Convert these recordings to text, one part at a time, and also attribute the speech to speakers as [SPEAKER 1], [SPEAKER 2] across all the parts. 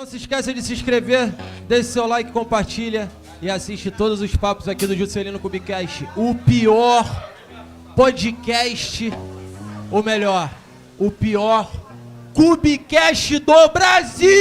[SPEAKER 1] Não se esqueça de se inscrever, deixe seu like, compartilha e assiste todos os papos aqui do Jucelino Kubicast. O pior podcast, ou melhor, o pior Kubicast do Brasil!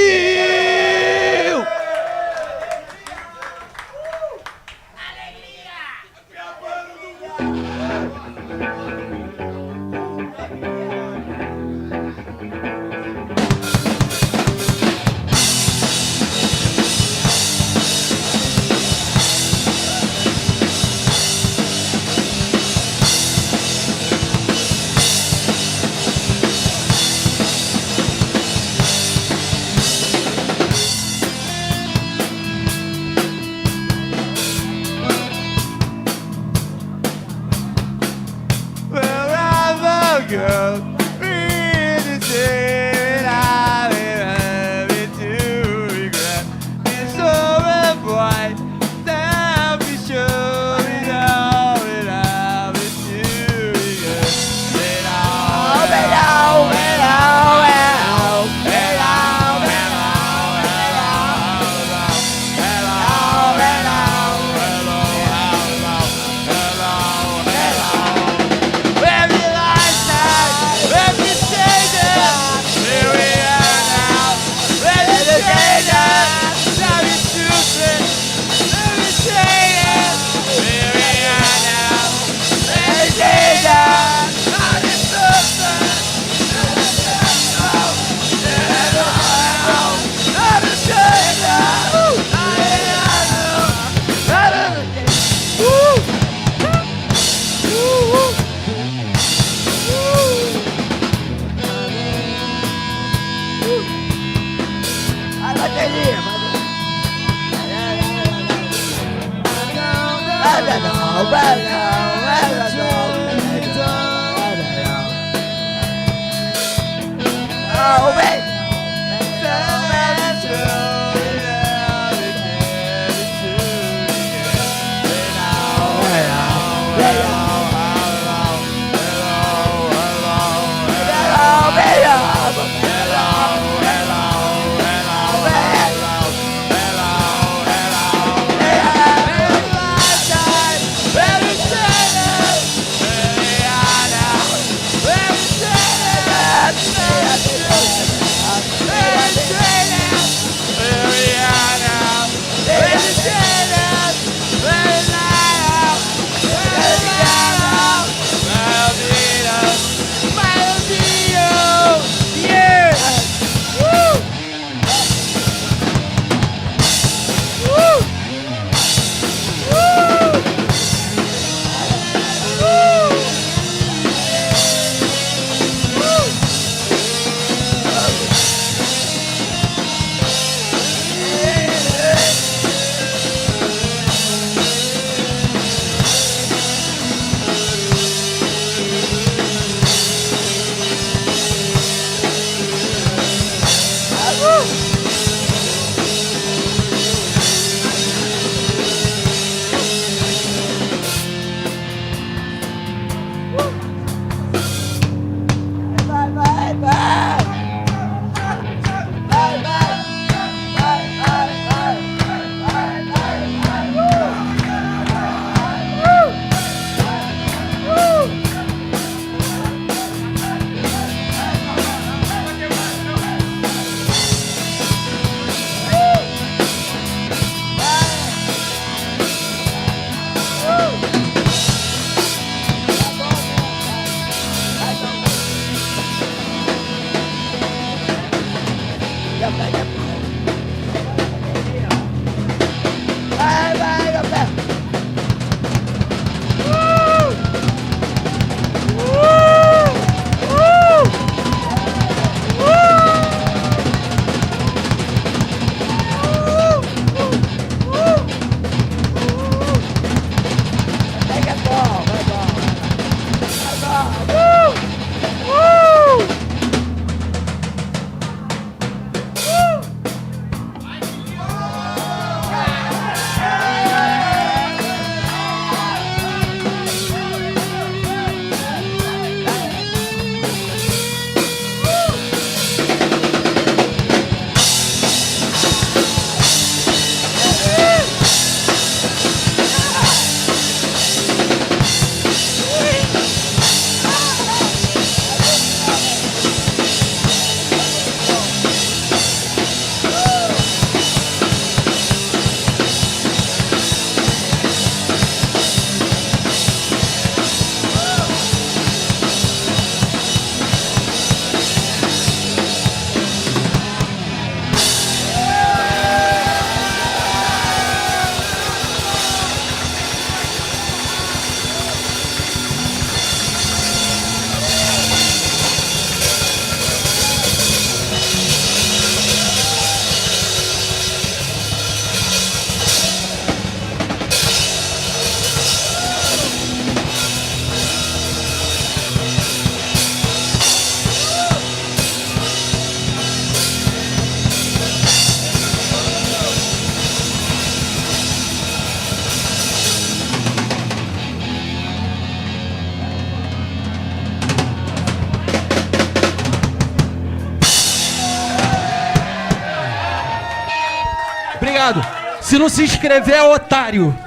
[SPEAKER 1] Obrigado. Se não se inscrever, é otário.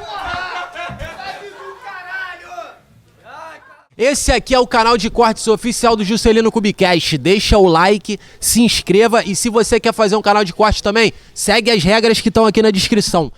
[SPEAKER 1] Esse aqui é o canal de cortes oficial do Jucelino Kubicast. Deixa o like, se inscreva e se você quer fazer um canal de corte também, segue as regras que estão aqui na descrição.